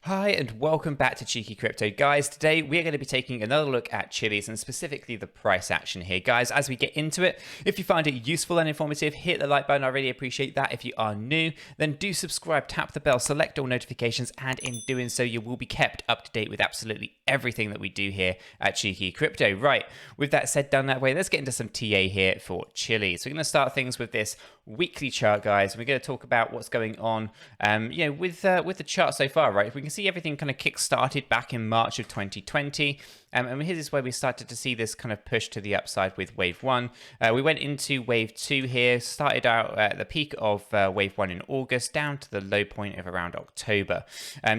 Hi and welcome back to Cheeky Crypto. Guys, today we're going to be taking another look at Chiliz and specifically the price action here. Guys, as we get into it, if you find it useful and informative, hit the like button. I really appreciate that. If you are new, then do subscribe, tap the bell, select all notifications, and in doing so, you will be kept up to date with absolutely everything that we do here at Cheeky Crypto. Right, with that said, done that way, let's get into some TA here for Chiliz. We're going to start things with this weekly chart, guys. We're going to talk about what's going on, with the chart so far, right? We can see everything kind of kick-started back in March of 2020. And here's where we started to see this kind of push to the upside with Wave 1. We went into Wave 2 here, started out at the peak of Wave 1 in August, down to the low point of around October.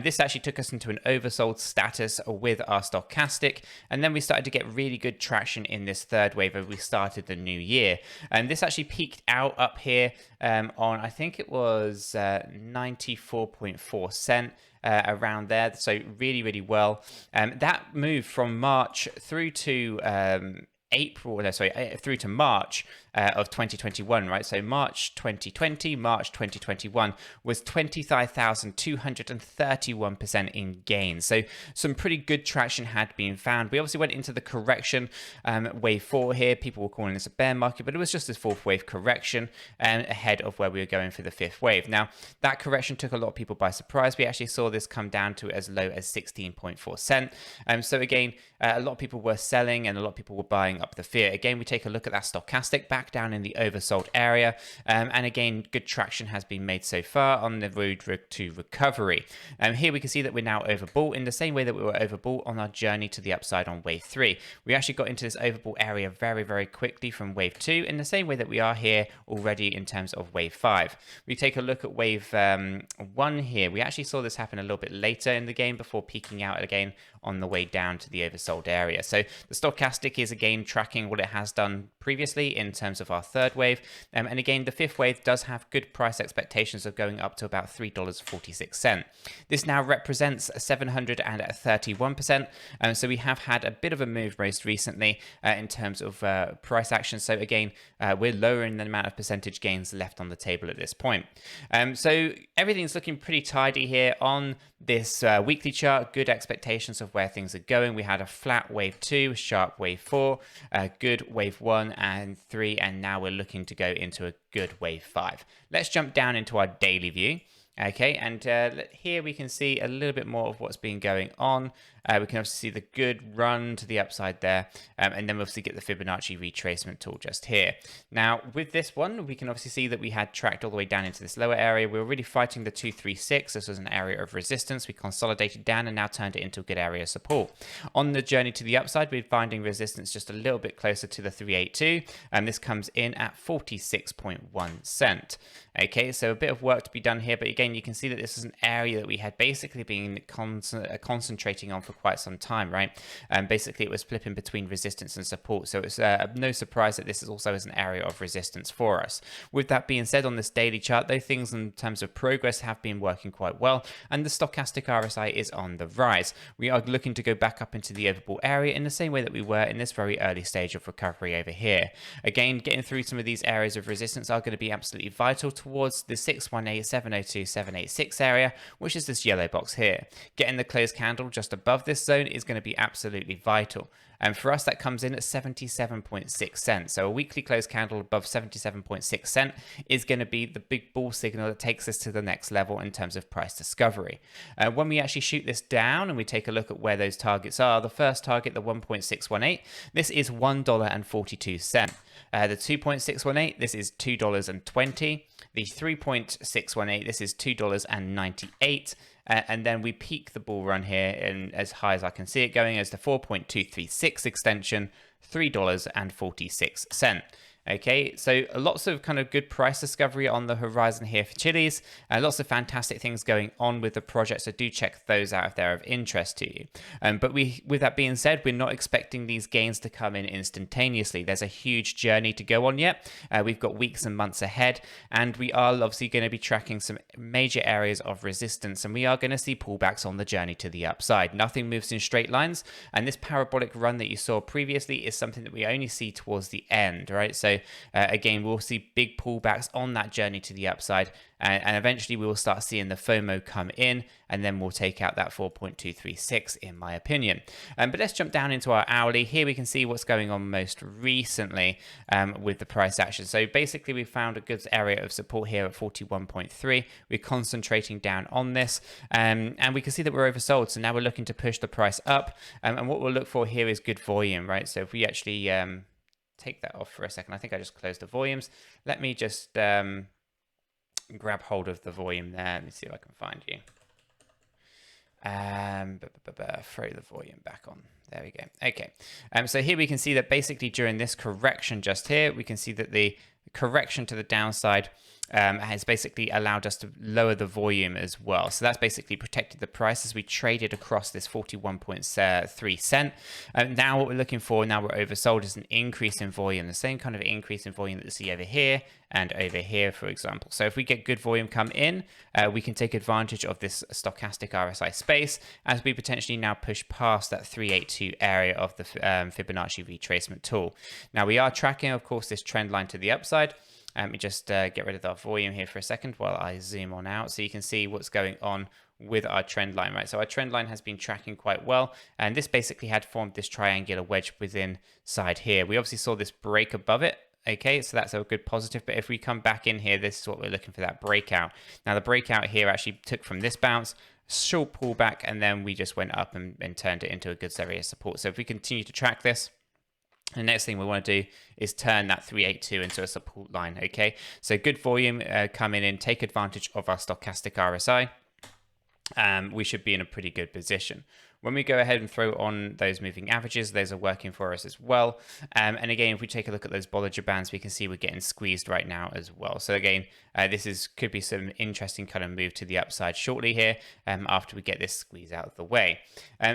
This actually took us into an oversold status with our stochastic, and then we started to get really good traction in this third wave as we started the new year. And this actually peaked out up here on, I think it was 94.4 cent. Around there, so really well. That move from March through to through to March of 2021, right? So March 2020, March 2021 was 25,231% in gains. So some pretty good traction had been found. We obviously went into the correction, wave 4 here. People were calling this a bear market, but it was just this fourth wave correction ahead of where we were going for the fifth wave. Now, that correction took a lot of people by surprise. We actually saw this come down to as low as 16.4 cent. So again, a lot of people were selling and a lot of people were buying up the fear. Again, we take a look at that stochastic back down in the oversold area. And again, good traction has been made so far on the road to recovery. Here we can see that we're now overbought in the same way that we were overbought on our journey to the upside on wave 3. We actually got into this overbought area very quickly from wave 2 in the same way that we are here already in terms of wave 5. We take a look at wave 1 here. We actually saw this happen a little bit later in the game before peaking out again on the way down to the oversold area. So the stochastic is again tracking what it has done previously in terms of our third wave. And again, the fifth wave does have good price expectations of going up to about $3.46. This now represents 731%. So we have had a bit of a move most recently in terms of price action. So again, we're lowering the amount of percentage gains left on the table at this point. So everything's looking pretty tidy here on this weekly chart. Good expectations of where things are going. We had a flat wave 2, sharp wave 4, good wave 1 and 3, and now we're looking to go into a good wave 5. Let's jump down into our daily view. Okay, and here we can see a little bit more of what's been going on. We can obviously see the good run to the upside there, and then we obviously get the Fibonacci retracement tool just here. Now, with this one, we can obviously see that we had tracked all the way down into this lower area. We were really fighting the 236. This was an area of resistance. We consolidated down and now turned it into a good area of support. On the journey to the upside, we're finding resistance just a little bit closer to the 382, and this comes in at 46.1 cent. Okay, so a bit of work to be done here, but again, you can see that this is an area that we had basically been concentrating on for quite some time, right? Basically, it was flipping between resistance and support, so it's no surprise that this is also as an area of resistance for us. With that being said, on this daily chart, though, things in terms of progress have been working quite well, and the stochastic RSI is on the rise. We are looking to go back up into the overbought area in the same way that we were in this very early stage of recovery over here. Again, getting through some of these areas of resistance are going to be absolutely vital towards the 618, 702, 786 area, which is this yellow box here. Getting the closed candle just above this zone is going to be absolutely vital. And for us, that comes in at 77.6 cents. So a weekly closed candle above 77.6 cent is going to be the big bull signal that takes us to the next level in terms of price discovery. When we actually shoot this down and we take a look at where those targets are, the first target, the 1.618, this is $1.42. The 2.618, this is $2.20. The 3.618, this is $2.98. And then we peak the bull run here in as high as I can see it going as the 4.236 extension, $3.46. Okay, so lots of kind of good price discovery on the horizon here for Chiliz, and lots of fantastic things going on with the project, so do check those out if they're of interest to you. But with that being said, we're not expecting these gains to come in instantaneously. There's a huge journey to go on yet. We've got weeks and months ahead, and we are obviously going to be tracking some major areas of resistance, and we are going to see pullbacks on the journey to the upside. Nothing moves in straight lines, and this parabolic run that you saw previously is something that we only see towards the end, right? So So again, we'll see big pullbacks on that journey to the upside, and eventually we will start seeing the FOMO come in, and then we'll take out that 4.236 in my opinion. But let's jump down into our hourly. Here we can see what's going on most recently with the price action. So basically we found a good area of support here at 41.3. We're concentrating down on this, and we can see that we're oversold. So now we're looking to push the price up, and what we'll look for here is good volume, right? So if we actually take that off for a second, I think I just closed the volumes. Let me just grab hold of the volume there. Let me see if I can find you. Throw the volume back on. There we go. Okay. So here we can see that basically during this correction just here, we can see that the correction to the downside has basically allowed us to lower the volume as well. So that's basically protected the price as we traded across this 41.3 cent. Now what we're looking for, now we're oversold, is an increase in volume, the same kind of increase in volume that you see over here and over here, for example. So if we get good volume come in, we can take advantage of this stochastic RSI space as we potentially now push past that 382 area of the Fibonacci retracement tool. Now we are tracking, of course, this trend line to the upside. Let me just get rid of our volume here for a second while I zoom on out so you can see what's going on with our trend line, right? So our trend line has been tracking quite well, and this basically had formed this triangular wedge within side here. We obviously saw this break above it. Okay, so that's a good positive, but if we come back in here, this is what we're looking for, that breakout. Now the breakout here actually took from this bounce, short pullback, and then we just went up and turned it into a good area of support. So if we continue to track this, the next thing we want to do is turn that 382 into a support line, okay? So good volume coming in, take advantage of our stochastic RSI. We should be in a pretty good position. When we go ahead and throw on those moving averages, those are working for us as well. And again, if we take a look at those Bollinger Bands, we can see we're getting squeezed right now as well. So again, this could be some interesting kind of move to the upside shortly here after we get this squeeze out of the way.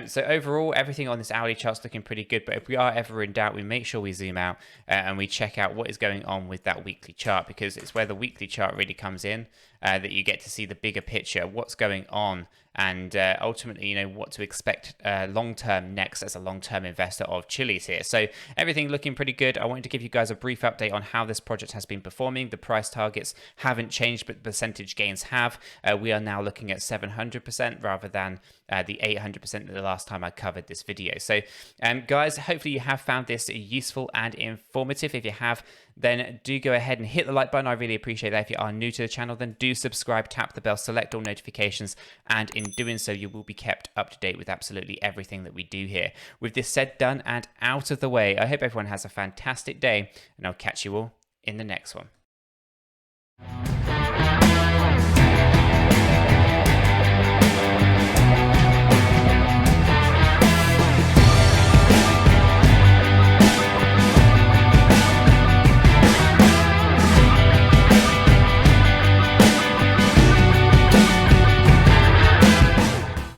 So overall, everything on this hourly chart's looking pretty good. But if we are ever in doubt, we make sure we zoom out and we check out what is going on with that weekly chart, because it's where the weekly chart really comes in that you get to see the bigger picture, what's going on, and ultimately, you know, what to expect long-term next as a long-term investor of Chiliz here. So everything looking pretty good. I wanted to give you guys a brief update on how this project has been performing. The price targets haven't changed, but percentage gains have. We are now looking at 700% rather than the 800% the last time I covered this video. So guys, hopefully you have found this useful and informative. If you have, then do go ahead and hit the like button. I really appreciate that. If you are new to the channel, then do subscribe, tap the bell, select all notifications, and in doing so, you will be kept up to date with absolutely everything that we do here. With this said, done, and out of the way, I hope everyone has a fantastic day, and I'll catch you all in the next one.